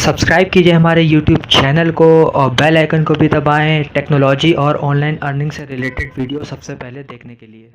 Subscribe कीजिए हमारे YouTube channel को और बेल आइकन को भी दबाएं टेक्नोलॉजी और ऑनलाइन अर्निंग से रिलेटेड वीडियो सबसे पहले देखने के लिए।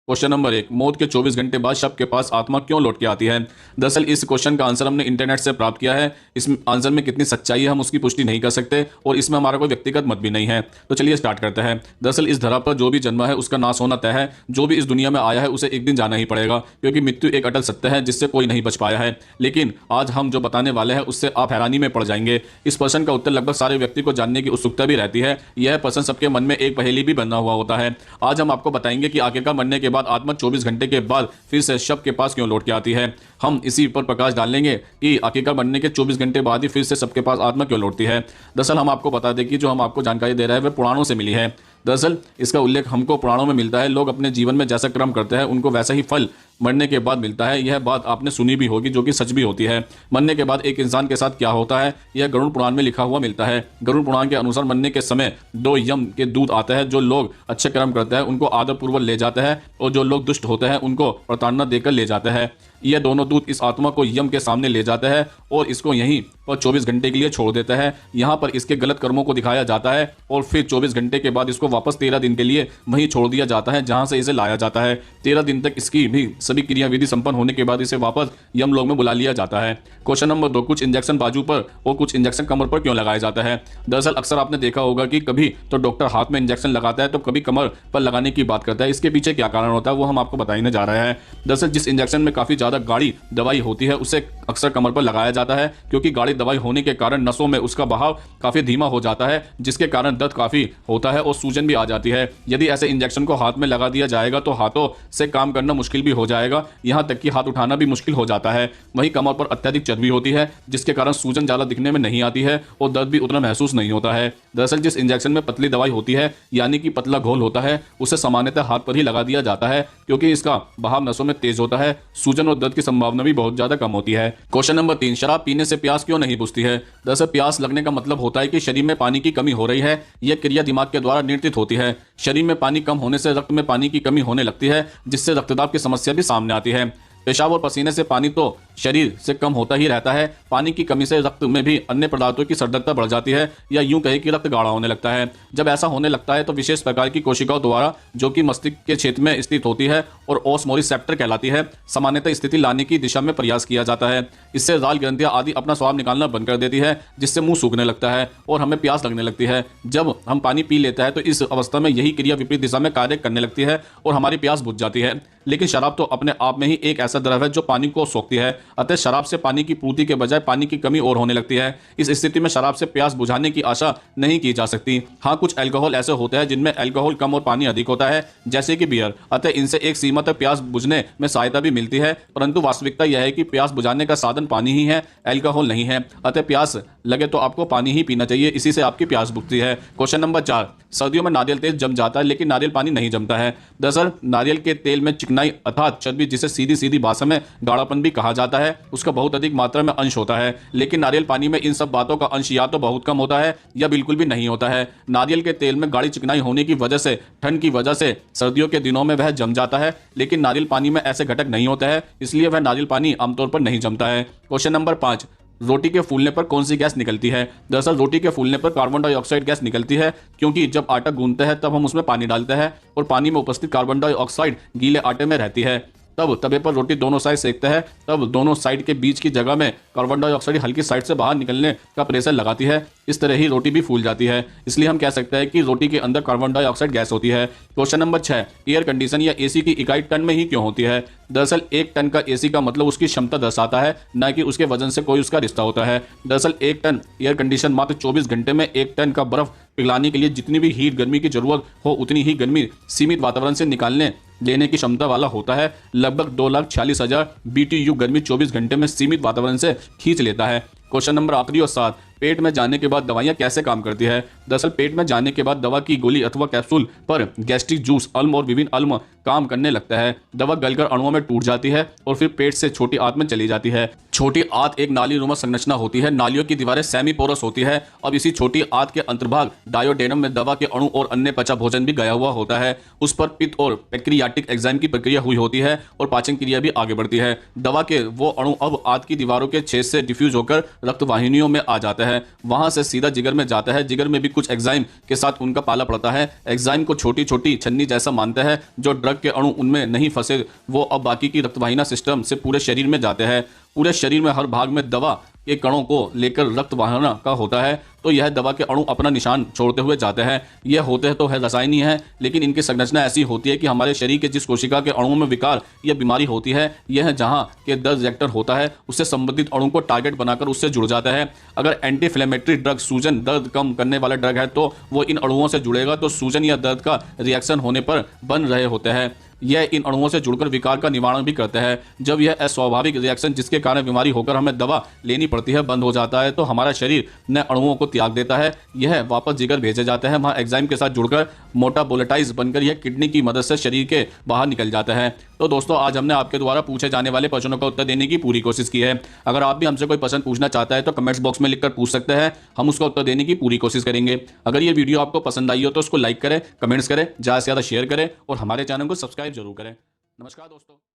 क्वेश्चन नंबर 1, मौत के 24 घंटे बाद शव के पास आत्मा क्यों लौट के आती है। दरअसल इस क्वेश्चन का आंसर हमने इंटरनेट से प्राप्त किया है। इस आंसर में कितनी सच्चाई है हम उसकी पुष्टि नहीं कर सकते और इसमें हमारा कोई व्यक्तिगत मत भी नहीं है। तो चलिए स्टार्ट करते हैं। दरअसल इस धरा पर जो भी जन्मा है उसका नाश होना तय है। जो भी इस दुनिया में आया है उसे एक दिन जाना ही पड़ेगा, क्योंकि मृत्यु एक अटल सत्य है जिससे कोई नहीं बच पाया है। लेकिन आज हम जो बताने वाले हैं उससे आप हैरानी में पड़ जाएंगे। इस प्रश्न का उत्तर लगभग सारे व्यक्ति को जानने की उत्सुकता भी रहती है। यह प्रश्न सबके मन में एक पहेली भी बना हुआ होता है। आज हम आपको बताएंगे कि आखिरकार मरने के बाद आत्मा 24 घंटे के बाद फिर से शव के पास क्यों लौट के आती है। हम इसी पर प्रकाश डालेंगे कि आखिरकार मरने के 24 घंटे बाद ही फिर से सबके पास आत्मा क्यों लौटती है। दरअसल हम आपको बता दें कि जो हम आपको जानकारी दे रहे हैं वह पुराणों से मिली है। दरअसल इसका उल्लेख हमको पुराणों में मिलता है। लोग अपने जीवन में जैसा कर्म करते हैं उनको वैसा ही फल मरने के बाद मिलता है। यह बात आपने सुनी भी होगी, जो कि सच भी होती है। मरने के बाद एक इंसान के साथ क्या होता है यह गरुड़ पुराण में लिखा हुआ मिलता है। गरुड़ पुराण के अनुसार मरने के समय 2 यम के दूत आते हैं। जो लोग अच्छे कर्म करते हैं उनको आदर पूर्वक ले जाते हैं और जो लोग दुष्ट होते हैं उनको प्रताड़ना देकर ले जाते हैं। यह दोनों दूत इस आत्मा को यम के सामने ले जाते हैं और इसको यहीं पर 24 घंटे के लिए छोड़ देते हैं। यहाँ पर इसके गलत कर्मों को दिखाया जाता है और फिर 24 घंटे के बाद इसको वापस 13 दिन के लिए वहीं छोड़ दिया जाता है जहां से इसे लाया जाता है। 13 दिन तक इसकी भी सभी क्रियाविधि संपन्न होने के बाद इसे वापस यमलोक में बुला लिया जाता है। क्वेश्चन नंबर 2, कुछ इंजेक्शन बाजू पर और कुछ इंजेक्शन कमर पर क्यों लगाया जाता है। दरअसल अक्सर आपने देखा होगा कि कभी तो डॉक्टर हाथ में इंजेक्शन लगाता है तो कभी कमर पर लगाने की बात करता है। इसके पीछे क्या कारण होता है वो हम आपको बताने जा रहे हैं। दरअसल जिस इंजेक्शन में काफी ज्यादा गाढ़ी दवाई होती है उसे अक्सर कमर पर लगाया जाता है, क्योंकि गाढ़ी दवाई होने के कारण नसों में उसका बहाव काफी धीमा हो जाता है, जिसके कारण दर्द काफी होता है और सूजन भी आ जाती है। यदि ऐसे इंजेक्शन को हाथ में लगा दिया जाएगा तो हाथों से काम करना मुश्किल भी हो जाएगा, यहां तक कि हाथ उठाना भी मुश्किल हो जाता है। वहीं कमर पर अत्यधिक चर्बी होती है जिसके कारण सूजन ज्यादा दिखने में नहीं आती है और दर्द भी उतना महसूस नहीं होता है। दरअसल जिस इंजेक्शन में पतली दवाई होती है यानी कि पतला घोल होता है उसे सामान्यतः हाथ पर ही लगा दिया जाता है, क्योंकि इसका बहाव नसों में तेज होता है। सूजन और दर्द की संभावना भी बहुत ज्यादा कम होती है। क्वेश्चन नंबर 3, शराब पीने से प्यास क्यों नहीं बुझती है। दरअसल प्यास लगने का मतलब होता है कि शरीर में पानी की कमी हो रही है। यह क्रिया दिमाग के द्वारा नियंत्रित होती है। शरीर में पानी कम होने से रक्त में पानी की कमी होने लगती है, जिससे रक्तदाब की समस्या भी सामने आती है। पेशाब और पसीने से पानी तो शरीर से कम होता ही रहता है। पानी की कमी से रक्त में भी अन्य पदार्थों की सड़ता बढ़ जाती है, या यूं कहे कि रक्त गाढ़ा होने लगता है। जब ऐसा होने लगता है तो विशेष प्रकार की कोशिकाओं द्वारा, जो कि मस्तिष्क के क्षेत्र में स्थित होती है और ओस्मोरिसेप्टर कहलाती है, सामान्यतः स्थिति लाने की दिशा में प्रयास किया जाता है। इससे लाल ग्रंथियां आदि अपना स्वाद निकालना बंद कर देती है, जिससे मुंह सूखने लगता है और हमें प्यास लगने लगती है। जब हम पानी पी लेते हैं तो इस अवस्था में यही क्रिया विपरीत दिशा में कार्य करने लगती है और हमारी प्यास बुझ जाती है। लेकिन शराब तो अपने आप में ही एक ऐसा द्रव है जो पानी को सोखती है, अतः शराब से पानी की पूर्ति के बजाय पानी की कमी और होने लगती है। इस स्थिति में शराब से प्यास बुझाने की आशा नहीं की जा सकती। हाँ, कुछ अल्कोहल ऐसे होते हैं जिनमें अल्कोहल कम और पानी अधिक होता है, जैसे कि बियर, अतः इनसे एक सीमा तक प्यास बुझने में सहायता भी मिलती है। परंतु वास्तविकता यह है कि प्यास बुझाने का साधन पानी ही है, अल्कोहल नहीं है। अतः प्यास लगे तो आपको पानी ही पीना चाहिए, इसी से आपकी प्यास बुझती है। क्वेश्चन नंबर 4, सर्दियों में नारियल तेल जम जाता है लेकिन नारियल पानी नहीं जमता है। दरअसल नारियल के तेल में चिकनाई अर्थात चर्बी, जिसे सीधी सीधी भाषा में गाढ़ापन भी कहा जाता है, उसका बहुत अधिक मात्रा में अंश होता है। लेकिन नारियल पानी में इन सब बातों का अंश या तो बहुत कम होता है या बिल्कुल भी नहीं होता है। नारियल के तेल में गाढ़ी चिकनाई होने की वजह से, ठंड की वजह से सर्दियों के दिनों में वह जम जाता है, लेकिन नारियल पानी में ऐसे घटक नहीं होता है, इसलिए वह नारियल पानी आमतौर पर नहीं जमता है। क्वेश्चन नंबर 5, रोटी के फूलने पर कौन सी गैस निकलती है। दरअसल रोटी के फूलने पर कार्बन डाइऑक्साइड गैस निकलती है, क्योंकि जब आटा गूंथते हैं तब हम उसमें पानी डालते हैं और पानी में उपस्थित कार्बन डाइऑक्साइड गीले आटे में रहती है। तब तवे पर रोटी दोनों साइड सेकते हैं, तब दोनों साइड के बीच की जगह में कार्बन डाइऑक्साइड हल्की साइड से बाहर निकलने का प्रेशर लगाती है। इस तरह ही रोटी भी फूल जाती है, इसलिए हम कह सकते हैं कि रोटी के अंदर कार्बन डाइऑक्साइड गैस होती है। क्वेश्चन नंबर 6, एयर कंडीशन या एसी की इकाई टन में ही क्यों होती है। दरअसल 1 टन का एसी का मतलब उसकी क्षमता दर्शाता है, न कि उसके वजन से कोई उसका रिश्ता होता है। दरअसल 1 टन एयर कंडीशन मात्र 24 घंटे में 1 टन का बर्फ पिघलाने के लिए जितनी भी हीट गर्मी की जरूरत हो उतनी ही गर्मी सीमित वातावरण से निकालने लेने की क्षमता वाला होता है। लगभग 2,46,000 BTU गर्मी 24 घंटे में सीमित वातावरण से खींच लेता है। क्वेश्चन नंबर आखिरी और 7, पेट में जाने के बाद दवाइयां कैसे काम करती है। दरअसल पेट में जाने के बाद दवा की गोली अथवा कैप्सूल पर गैस्ट्रिक जूस, अल्म और विभिन्न अल्म काम करने लगता है। दवा गलकर अणुओं में टूट जाती है और फिर पेट से छोटी आंत में चली जाती है। छोटी आंत एक नाली नुमा संरचना होती है। नालियों की दीवारें सेमी पोरस होती है। अब इसी छोटी आंत के अंतर्भाग डायोडेनम में दवा के अणु और अन्य पचा भोजन भी गया हुआ होता है। उस पर पित्त और पैंक्रियाटिक एंजाइम की प्रक्रिया हुई होती है और पाचन क्रिया भी आगे बढ़ती है। दवा के वो अणु अब आंत की दीवारों के छेद से डिफ्यूज होकर रक्त वाहिनियों में आ जाता है, वहां से सीधा जिगर में जाता है। जिगर में भी कुछ एंजाइम के साथ उनका पाला पड़ता है। एंजाइम को छोटी छोटी छन्नी जैसा मानते हैं। जो ड्रग के अणु उनमें नहीं फंसे वो अब बाकी की रक्तवाहिनी सिस्टम से पूरे शरीर में जाते हैं। पूरे शरीर में हर भाग में दवा के कणों को लेकर रक्त वाहना का होता है। तो यह दवा के अणु अपना निशान छोड़ते हुए जाते हैं। यह होते हैं तो है रसायनी है, लेकिन इनकी संरचना ऐसी होती है कि हमारे शरीर के जिस कोशिका के अणुओं में विकार या बीमारी होती है, यह जहां के दर्द रिएक्टर होता है उससे संबंधित अणु को टारगेट बनाकर उससे जुड़ जाता है। अगर एंटी इन्फ्लेमेटरी ड्रग सूजन दर्द कम करने वाला ड्रग है तो वो इन अणुओं से जुड़ेगा, तो सूजन या दर्द का रिएक्शन होने पर बन रहे होते हैं। यह इन अणुओं से जुड़कर विकार का निवारण भी करते हैं। जब यह अस्वाभाविक रिएक्शन जिसके कारण बीमारी होकर हमें दवा लेनी पड़ती है बंद हो जाता है, तो हमारा शरीर नए अणुओं को त्याग देता है। यह वापस जिगर भेजे जाते हैं, वहाँ एंजाइम के साथ जुड़कर मोटा बोलेटाइज बनकर यह किडनी की मदद से शरीर के बाहर निकल जाता है। तो दोस्तों, आज हमने आपके द्वारा पूछे जाने वाले प्रश्नों का उत्तर देने की पूरी कोशिश की है। अगर आप भी हमसे कोई प्रश्न पूछना चाहता है तो कमेंट्स बॉक्स में लिखकर पूछ सकते हैं, हम उसका उत्तर देने की पूरी कोशिश करेंगे। अगर ये वीडियो आपको पसंद आई हो तो उसको लाइक करें, कमेंट्स करें, ज़्यादा से ज़्यादा शेयर करें और हमारे चैनल को सब्सक्राइब जरूर करें। नमस्कार दोस्तों।